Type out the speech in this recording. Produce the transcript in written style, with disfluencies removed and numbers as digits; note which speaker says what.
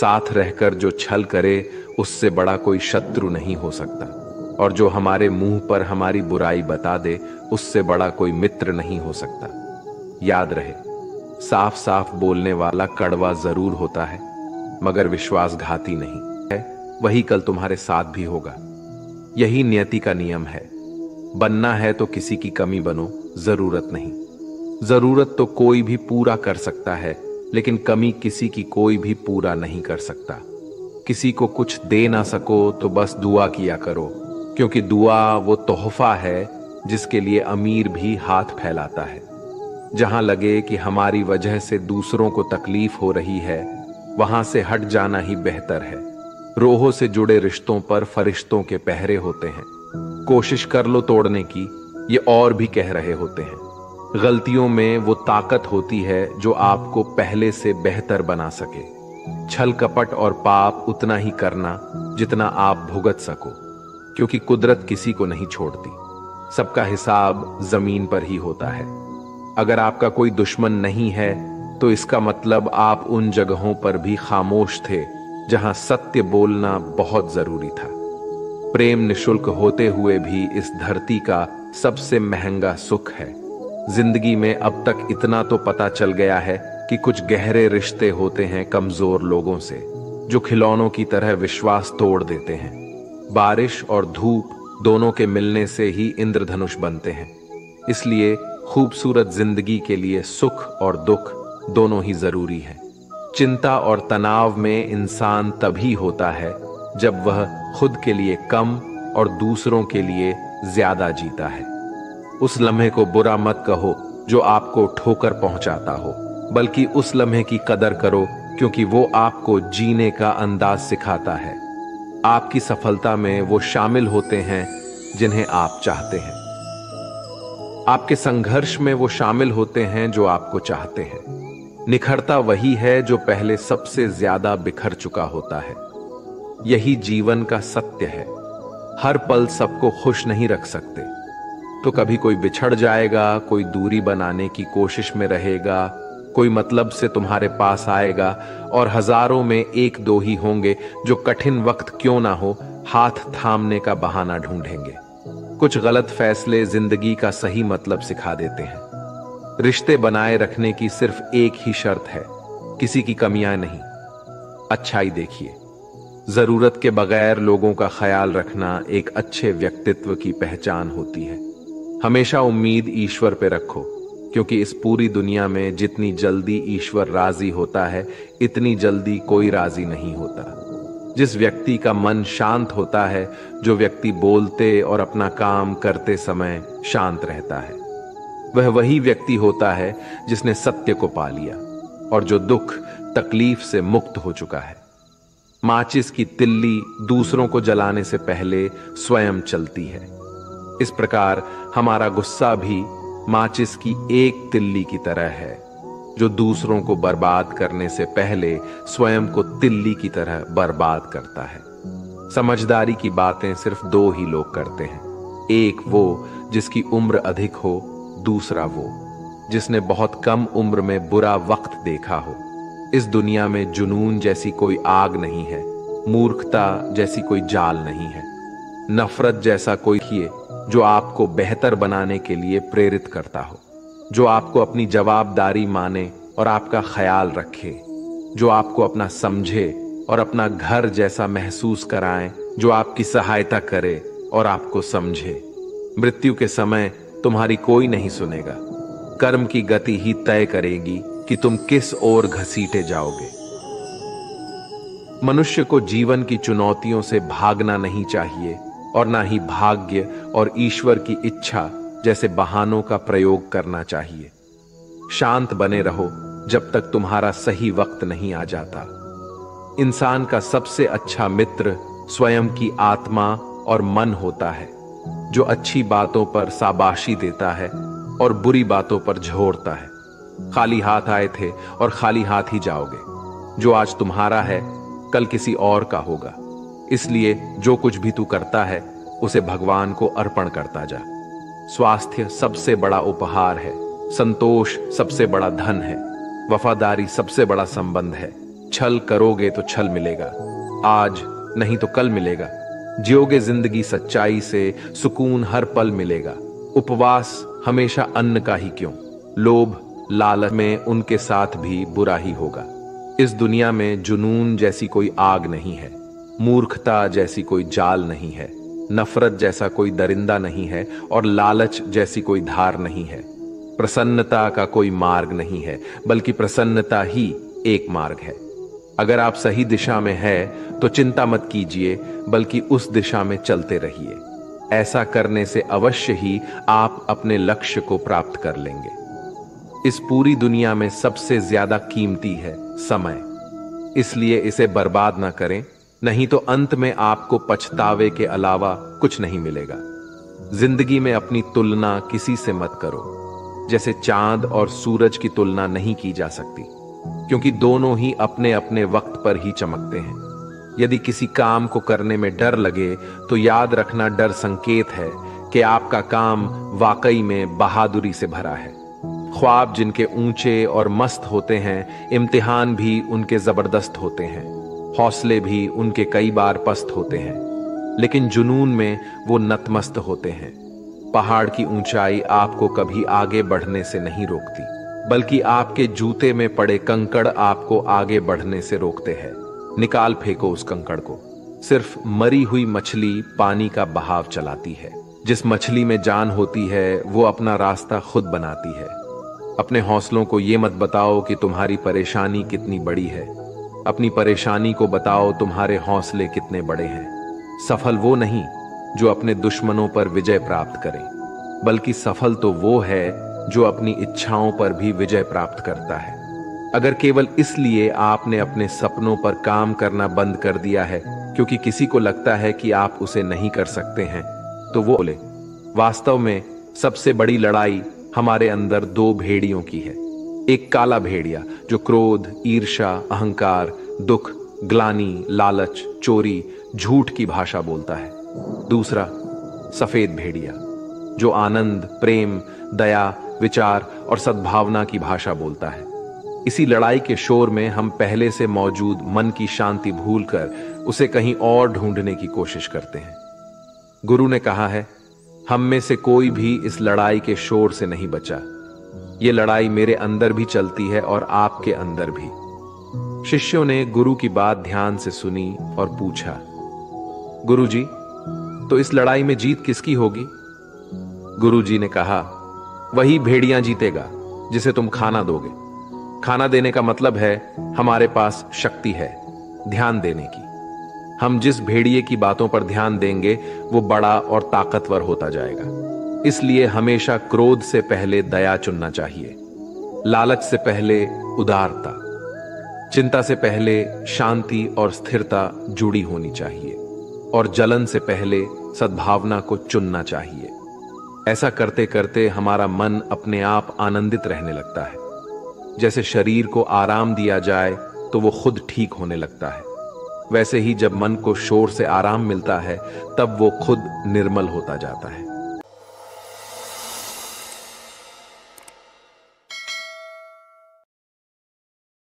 Speaker 1: साथ रहकर जो छल करे उससे बड़ा कोई शत्रु नहीं हो सकता, और जो हमारे मुंह पर हमारी बुराई बता दे उससे बड़ा कोई मित्र नहीं हो सकता। याद रहे, साफ साफ बोलने वाला कड़वा जरूर होता है मगर विश्वासघाती नहीं है। वही कल तुम्हारे साथ भी होगा। यही नियति का नियम है। बनना है तो किसी की कमी बनो, जरूरत नहीं। जरूरत तो कोई भी पूरा कर सकता है, लेकिन कमी किसी की कोई भी पूरा नहीं कर सकता। किसी को कुछ दे ना सको तो बस दुआ किया करो, क्योंकि दुआ वो तोहफा है जिसके लिए अमीर भी हाथ फैलाता है। जहां लगे कि हमारी वजह से दूसरों को तकलीफ हो रही है, वहां से हट जाना ही बेहतर है। रोहों से जुड़े रिश्तों पर फरिश्तों के पहरे होते हैं। कोशिश कर लो तोड़ने की, ये और भी कह रहे होते हैं। गलतियों में वो ताकत होती है जो आपको पहले से बेहतर बना सके। छल कपट और पाप उतना ही करना जितना आप भुगत सको, क्योंकि कुदरत किसी को नहीं छोड़ती। सबका हिसाब जमीन पर ही होता है। अगर आपका कोई दुश्मन नहीं है तो इसका मतलब आप उन जगहों पर भी खामोश थे जहां सत्य बोलना बहुत जरूरी था। प्रेम निशुल्क होते हुए भी इस धरती का सबसे महंगा सुख है। जिंदगी में अब तक इतना तो पता चल गया है कि कुछ गहरे रिश्ते होते हैं कमजोर लोगों से, जो खिलौनों की तरह विश्वास तोड़ देते हैं। बारिश और धूप दोनों के मिलने से ही इंद्रधनुष बनते हैं। इसलिए खूबसूरत जिंदगी के लिए सुख और दुख दोनों ही जरूरी है। चिंता और तनाव में इंसान तभी होता है जब वह खुद के लिए कम और दूसरों के लिए ज्यादा जीता है। उस लम्हे को बुरा मत कहो जो आपको ठोकर पहुंचाता हो, बल्कि उस लम्हे की कदर करो, क्योंकि वो आपको जीने का अंदाज सिखाता है। आपकी सफलता में वो शामिल होते हैं जिन्हें आप चाहते हैं। आपके संघर्ष में वो शामिल होते हैं जो आपको चाहते हैं। निखरता वही है जो पहले सबसे ज्यादा बिखर चुका होता है। यही जीवन का सत्य है। हर पल सबको खुश नहीं रख सकते, तो कभी कोई बिछड़ जाएगा, कोई दूरी बनाने की कोशिश में रहेगा, कोई मतलब से तुम्हारे पास आएगा, और हजारों में एक दो ही होंगे जो कठिन वक्त क्यों ना हो हाथ थामने का बहाना ढूंढेंगे। कुछ गलत फैसले जिंदगी का सही मतलब सिखा देते हैं। रिश्ते बनाए रखने की सिर्फ एक ही शर्त है, किसी की कमियां नहीं, अच्छाई देखिए। जरूरत के बगैर लोगों का ख्याल रखना एक अच्छे व्यक्तित्व की पहचान होती है। हमेशा उम्मीद ईश्वर पे रखो, क्योंकि इस पूरी दुनिया में जितनी जल्दी ईश्वर राजी होता है, इतनी जल्दी कोई राजी नहीं होता। जिस व्यक्ति का मन शांत होता है, जो व्यक्ति बोलते और अपना काम करते समय शांत रहता है, वह वही व्यक्ति होता है जिसने सत्य को पा लिया और जो दुख तकलीफ से मुक्त हो चुका है। माचिस की तिल्ली दूसरों को जलाने से पहले स्वयं चलती है। इस प्रकार हमारा गुस्सा भी माचिस की एक तिल्ली की तरह है, जो दूसरों को बर्बाद करने से पहले स्वयं को तिल्ली की तरह बर्बाद करता है। समझदारी की बातें सिर्फ दो ही लोग करते हैं, एक वो जिसकी उम्र अधिक हो, दूसरा वो जिसने बहुत कम उम्र में बुरा वक्त देखा हो। इस दुनिया में जुनून जैसी कोई आग नहीं है, मूर्खता जैसी कोई जाल नहीं है, नफरत जैसा कोई किए जो आपको बेहतर बनाने के लिए प्रेरित करता हो, जो आपको अपनी जवाबदारी माने और आपका ख्याल रखे, जो आपको अपना समझे और अपना घर जैसा महसूस कराएं, जो आपकी सहायता करे और आपको समझे। मृत्यु के समय तुम्हारी कोई नहीं सुनेगा। कर्म की गति ही तय करेगी कि तुम किस ओर घसीटे जाओगे। मनुष्य को जीवन की चुनौतियों से भागना नहीं चाहिए और ना ही भाग्य और ईश्वर की इच्छा जैसे बहानों का प्रयोग करना चाहिए। शांत बने रहो जब तक तुम्हारा सही वक्त नहीं आ जाता। इंसान का सबसे अच्छा मित्र स्वयं की आत्मा और मन होता है, जो अच्छी बातों पर शाबाशी देता है और बुरी बातों पर झोरता है। खाली हाथ आए थे और खाली हाथ ही जाओगे। जो आज तुम्हारा है कल किसी और का होगा। इसलिए जो कुछ भी तू करता है उसे भगवान को अर्पण करता जा। स्वास्थ्य सबसे बड़ा उपहार है, संतोष सबसे बड़ा धन है, वफादारी सबसे बड़ा संबंध है, छल करोगे तो छल मिलेगा, आज नहीं तो कल मिलेगा। जियोगे जिंदगी सच्चाई से, सुकून हर पल मिलेगा। उपवास हमेशा अन्न का ही क्यों, लोभ लालच में उनके साथ भी बुरा ही होगा। इस दुनिया में जुनून जैसी कोई आग नहीं है, मूर्खता जैसी कोई जाल नहीं है, नफरत जैसा कोई दरिंदा नहीं है और लालच जैसी कोई धार नहीं है। प्रसन्नता का कोई मार्ग नहीं है, बल्कि प्रसन्नता ही एक मार्ग है। अगर आप सही दिशा में है तो चिंता मत कीजिए, बल्कि उस दिशा में चलते रहिए। ऐसा करने से अवश्य ही आप अपने लक्ष्य को प्राप्त कर लेंगे। इस पूरी दुनिया में सबसे ज्यादा कीमती है समय, इसलिए इसे बर्बाद ना करें, नहीं तो अंत में आपको पछतावे के अलावा कुछ नहीं मिलेगा। जिंदगी में अपनी तुलना किसी से मत करो, जैसे चांद और सूरज की तुलना नहीं की जा सकती, क्योंकि दोनों ही अपने अपने वक्त पर ही चमकते हैं। यदि किसी काम को करने में डर लगे तो याद रखना, डर संकेत है कि आपका काम वाकई में बहादुरी से भरा है। ख्वाब जिनके ऊंचे और मस्त होते हैं, इम्तिहान भी उनके जबरदस्त होते हैं, हौसले भी उनके कई बार पस्त होते हैं, लेकिन जुनून में वो नतमस्त होते हैं। पहाड़ की ऊंचाई आपको कभी आगे बढ़ने से नहीं रोकती, बल्कि आपके जूते में पड़े कंकड़ आपको आगे बढ़ने से रोकते हैं। निकाल फेंको उस कंकड़ को। सिर्फ मरी हुई मछली पानी का बहाव चलाती है। जिस मछली में जान होती है वो अपना रास्ता खुद बनाती है। अपने हौसलों को ये मत बताओ कि तुम्हारी परेशानी कितनी बड़ी है, अपनी परेशानी को बताओ तुम्हारे हौसले कितने बड़े हैं। सफल वो नहीं जो अपने दुश्मनों पर विजय प्राप्त करे, बल्कि सफल तो वो है जो अपनी इच्छाओं पर भी विजय प्राप्त करता है। अगर केवल इसलिए आपने अपने सपनों पर काम करना बंद कर दिया है क्योंकि किसी को लगता है कि आप उसे नहीं कर सकते हैं, तो वो बोले। वास्तव में सबसे बड़ी लड़ाई हमारे अंदर दो भेड़ियों की है। एक काला भेड़िया जो क्रोध, ईर्ष्या, अहंकार, दुख, ग्लानि, लालच, चोरी, झूठ की भाषा बोलता है। दूसरा सफेद भेड़िया जो आनंद, प्रेम, दया, विचार और सद्भावना की भाषा बोलता है। इसी लड़ाई के शोर में हम पहले से मौजूद मन की शांति भूलकर उसे कहीं और ढूंढने की कोशिश करते हैं। गुरु ने कहा है, हम में से कोई भी इस लड़ाई के शोर से नहीं बचा। ये लड़ाई मेरे अंदर भी चलती है और आपके अंदर भी। शिष्यों ने गुरु की बात ध्यान से सुनी और पूछा, गुरु जी, तो इस लड़ाई में जीत किसकी होगी? गुरु जी ने कहा, वही भेड़िया जीतेगा जिसे तुम खाना दोगे। खाना देने का मतलब है हमारे पास शक्ति है ध्यान देने की। हम जिस भेड़िए की बातों पर ध्यान देंगे वो बड़ा और ताकतवर होता जाएगा। इसलिए हमेशा क्रोध से पहले दया चुनना चाहिए, लालच से पहले उदारता, चिंता से पहले शांति और स्थिरता जुड़ी होनी चाहिए, और जलन से पहले सद्भावना को चुनना चाहिए। ऐसा करते करते हमारा मन अपने आप आनंदित रहने लगता है। जैसे शरीर को आराम दिया जाए तो वो खुद ठीक होने लगता है, वैसे ही जब मन को शोर से आराम मिलता है तब वो खुद निर्मल होता जाता है।